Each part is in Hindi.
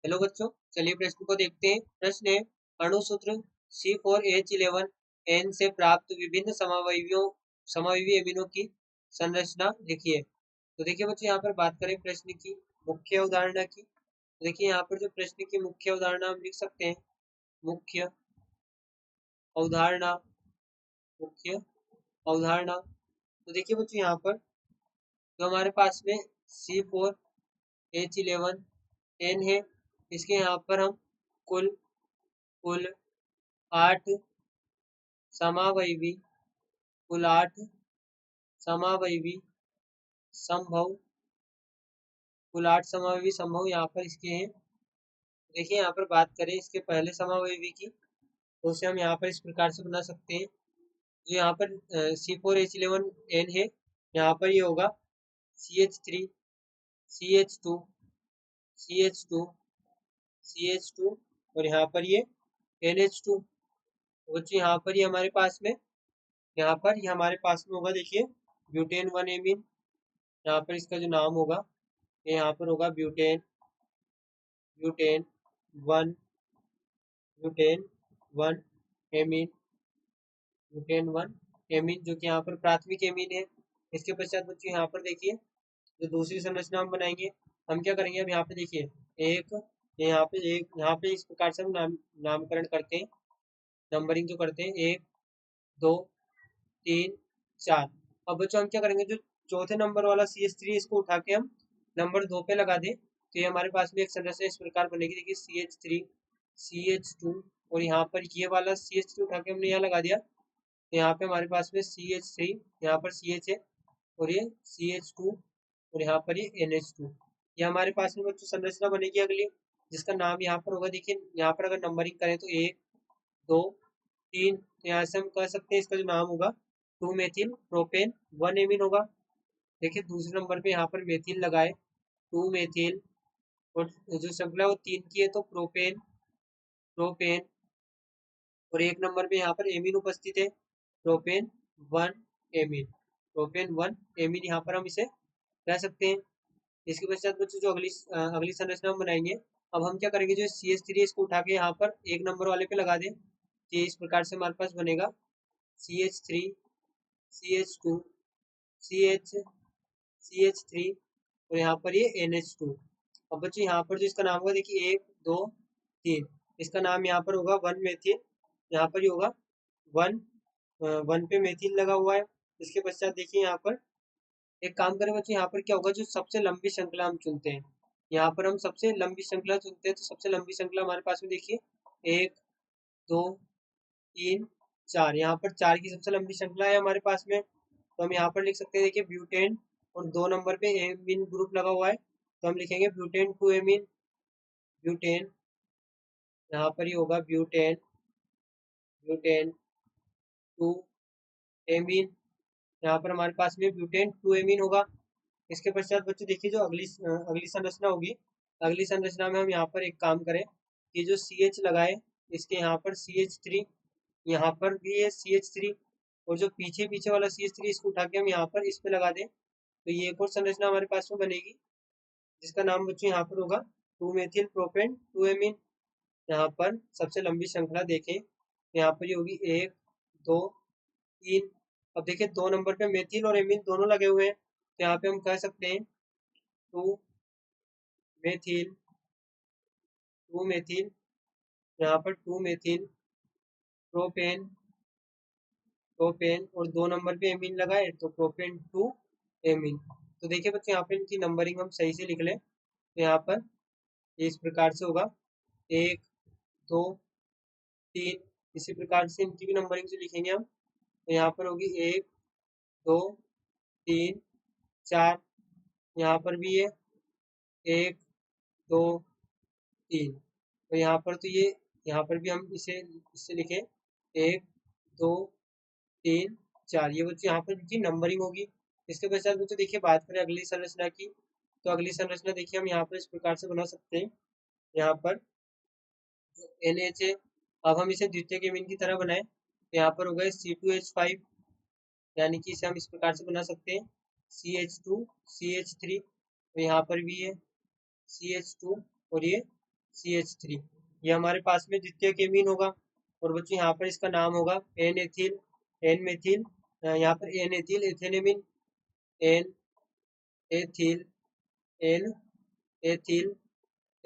हेलो बच्चों, चलिए प्रश्न को देखते हैं। प्रश्न है, अणुसूत्र C4H11N से प्राप्त विभिन्न समावयवी अमीनों की संरचना लिखिए। तो देखिए बच्चों, यहाँ पर बात करें प्रश्न की मुख्य अवधारणा की। तो देखिए यहाँ पर जो प्रश्न की मुख्य अवधारणा हम लिख सकते हैं, मुख्य अवधारणा, मुख्य अवधारणा। तो देखिए बच्चों, यहाँ पर जो हमारे पास में C4H11N है, इसके यहाँ पर हम कुल कुल 8 समावयवी कुल 8 समावयवी संभव कुल 8 समावयवी संभव यहाँ पर इसके हैं। देखिए यहाँ पर बात करें इसके पहले समावयवी की, तो उसे हम यहाँ पर इस प्रकार से बना सकते हैं। जो यहाँ पर C4H11N है, यहाँ पर ये होगा CH3 CH2 CH2 CH2 और यहाँ पर ये NH2। बच्चों यहाँ पर ये हमारे पास में होगा, देखिए ब्यूटेन 1 एमीन। यहाँ पर इसका जो नाम होगा, ये यहाँ पर होगा butane butane 1 butane 1 amine butane 1 amine, जो कि यहाँ पर प्राथमिक एमीन है। इसके पश्चात बच्चों यहाँ पर देखिए जो दूसरी संरचना हम बनाएंगे, हम क्या करेंगे, अब यहाँ पे देखिए यहाँ पे इस प्रकार से हम नामकरण करते हैं, नंबरिंग जो करते हैं 1 2 3 4। अब बच्चों हम क्या करेंगे, जो चौथे नंबर वाला CH3 इसको उठा के हम नंबर 2 पे लगा दें, तो ये हमारे पास में एक संरचना इस प्रकार बनेगी। देखिए CH3 CH2 और यहाँ पर ये वाला CH3 उठा के हमने यहाँ लगा दिया, तो यहाँ पे हमारे पास में CH3, यहाँ पर CH है और ये CH2 और यहाँ पर ये NH2। ये हमारे पास में बच्चों संरचना बनेगी अगली, जिसका नाम यहाँ पर होगा। देखिए यहाँ पर अगर नंबरिंग करें तो 1 2 3, तो यहाँ से हम कह सकते हैं इसका जो नाम होगा 2 मेथिल प्रोपेन 1 एमीन होगा। देखिए दूसरे नंबर पे यहाँ पर मेथिल लगाए, 2 मेथिल, और जो श्रृंखला वो 3 की है, तो प्रोपेन प्रोपेन और एक नंबर पे यहाँ पर एमीन उपस्थित है, प्रोपेन 1 एमीन प्रोपेन 1 एमीन यहाँ पर हम इसे कह सकते हैं। इसके पश्चात बच्चों जो अगली संरचना हम बनाएंगे, अब हम क्या करेंगे, जो CH3 इसको उठा के यहाँ पर एक नंबर वाले पे लगा दें, कि इस प्रकार से हमारे पास बनेगा CH3 CH2 CH3 और यहाँ पर ये NH2। अब बच्चों यहाँ पर जो इसका नाम होगा, देखिए 1 2 3, इसका नाम यहाँ पर होगा 1 मेथिल। यहाँ पर ये होगा 1 1 पे मेथिल लगा हुआ है। इसके पश्चात देखिए यहाँ पर एक काम करें बच्चों, यहाँ पर क्या होगा, जो सबसे लंबी श्रृंखला हम चुनते हैं, यहाँ पर हम सबसे लंबी श्रृंखला चुनते हैं, तो सबसे लंबी श्रृंखला हमारे पास में देखिए 1 2 3 4, यहाँ पर 4 की सबसे लंबी श्रृंखला है हमारे पास में। तो हम यहाँ पर लिख सकते हैं, देखिए ब्यूटेन और 2 नंबर पे एमीन ग्रुप लगा हुआ है, तो हम लिखेंगे ब्यूटेन 2 एमीन ब्यूटेन। यहाँ पर ही होगा ब्यूटेन ब्यूटेन 2 एमीन, यहाँ पर हमारे पास में ब्यूटेन 2 एमीन होगा। इसके पश्चात बच्चों देखिए जो अगली संरचना होगी, अगली संरचना में हम यहाँ पर एक काम करें कि जो CH लगाए, इसके यहाँ पर CH3, यहाँ पर भी है CH3, और जो पीछे पीछे वाला CH3 इसको उठा के हम यहाँ पर इस पे लगा दें, तो ये एक और संरचना हमारे पास में बनेगी, जिसका नाम बच्चों यहाँ पर होगा 2 मेथिल प्रोपेन 2 एमीन। यहाँ पर सबसे लंबी श्रृंखला देखें, यहाँ पर ये होगी 1 2 3। अब देखिए 2 नंबर पे मेथिल और एमीन दोनों लगे हुए हैं, तो यहाँ पे हम कह सकते हैं 2 मेथिल 2 मेथिल, यहाँ पर 2 मेथिल प्रोपेन प्रोपेन और 2 नंबर पे एमीन लगाए, तो प्रोपेन 2 एमीन। तो देखिए बच्चे यहाँ पे इनकी नंबरिंग हम सही से लिख लें, तो यहाँ पर इस प्रकार से होगा 1 2 3, इसी प्रकार से इनकी भी नंबरिंग से लिखेंगे हम, तो यहाँ पर होगी 1 2 3 4, यहाँ पर भी है 1 2 3, तो यहाँ पर तो ये यहाँ पर भी हम इससे लिखें 1 2 3 4, ये बच्चे यहाँ पर इनकी नंबरिंग होगी। इसके पश्चात बच्चों देखिए बात करें अगली संरचना की, तो अगली संरचना देखिए हम यहाँ पर इस प्रकार से बना सकते हैं। यहाँ पर जो NH है, अब हम इसे द्वितीयक एमीन की तरह बनाएं, तो यहाँ पर होगा C2H5, यानी कि इसे हम इस प्रकार से बना सकते हैं CH2 CH3, और यहाँ पर भी है CH2 और ये CH3, ये हमारे पास में द्वितीयक एमीन होगा। और बच्चों यहाँ पर इसका नाम होगा एन एथिल, एन मेथिल, यहाँ पर N ethyl ethanamine, N ethyl, N ethyl,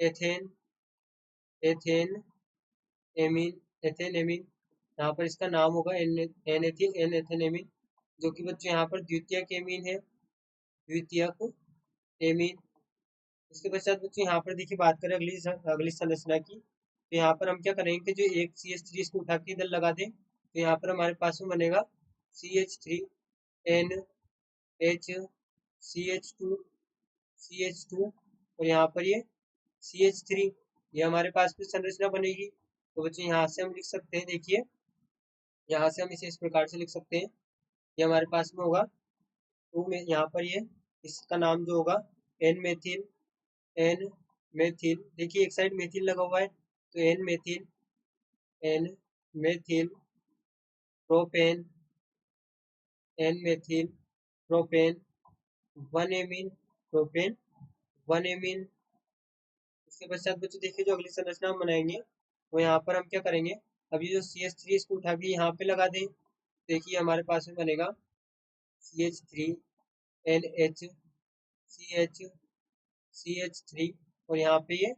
ethane, ethane amine, ethane amine, यहाँ पर इसका नाम होगा N ethyl, N ethane amine, जो कि बच्चों यहाँ पर द्वितीयक एमीन है, द्वितीयक एमीन। इसके पश्चात बच्चों यहाँ पर देखिए बात करें अगली संरचना की, तो यहाँ पर हम क्या करेंगे कि जो एक CH3 इसको उठा के इधर लगा दें, तो यहाँ पर हमारे पास में बनेगा CH3 NH CH2 और यहाँ पर ये CH3, ये हमारे पास में संरचना बनेगी। तो बच्चों यहाँ से हम लिख सकते हैं, देखिए यहाँ से हम इसे इस प्रकार से लिख सकते हैं, ये हमारे पास में होगा 2 में, यहाँ पर ये इसका नाम जो होगा एन मेथिल, एन मेथिल, देखिए एक साइड मेथिल लगा हुआ है, तो N methyl propane, N methyl propane 1 amine, propane 1 amine. इसके पश्चात बच्चों देखिए जो अगली संरचना हम बनाएंगे, वो यहाँ पर हम क्या करेंगे, अभी जो CH3 इसको उठा के यहाँ पे लगा दें, देखिए हमारे पास में बनेगा CH3 NH CH3 और यहाँ पे ये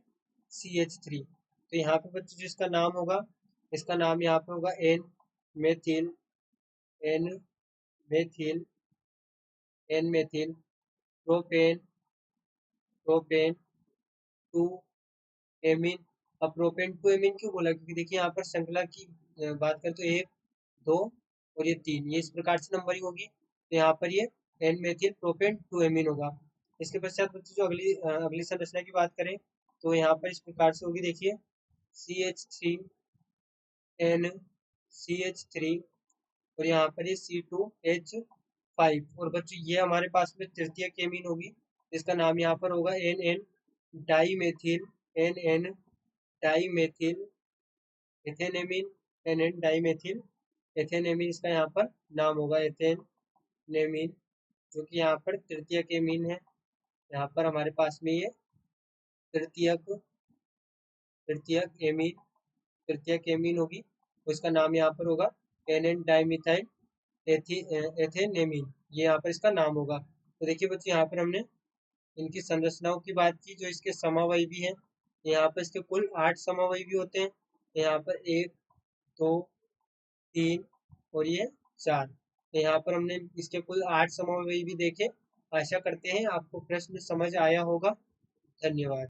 CH3, तो यहाँ पे बच्चों जिसका नाम होगा, इसका नाम यहाँ पे होगा N methyl, N methyl, N methyl propane, propane 2 amine. अब प्रोपेन 2 एमीन क्यों बोला, क्योंकि देखिए यहाँ पर श्रृंखला की बात करें तो 1 2 और ये 3, ये इस प्रकार से नंबरिंग होगी, तो यहाँ पर ये एन मेथिल प्रोपेन 2 एमीन होगा। इसके पश्चात बच्चों जो अगली संरचना की बात करें, तो यहाँ पर इस प्रकार से होगी, देखिए CH3 N CH3 और यहाँ पर ये C2H5 और बच्चों ये हमारे पास में तृतीयक एमीन होगी, जिसका नाम यहाँ पर होगा NN dimethyl, NN dimethyl ethanamine, NN dimethyl ethanamine, इसका यहाँ पर नाम होगा एथेनेमीन, जो कि यहाँ पर तृतीयक एमीन है। यहाँ पर हमारे पास में ये तृतीयक एमीन होगी, तो इसका नाम यहाँ पर होगा NN डाईमिथाइल एथेनेमीन, ये यहाँ पर इसका नाम होगा। तो देखिए बच्चों यहाँ पर हमने इनकी संरचनाओं की बात की, जो इसके समावयवी हैं, यहाँ पर इसके कुल 8 समावयवी होते हैं, यहाँ पर 1 2 3 और ये 4, तो यहाँ पर हमने इसके कुल 8 समावयवी देखे। आशा करते हैं आपको प्रश्न समझ आया होगा। धन्यवाद।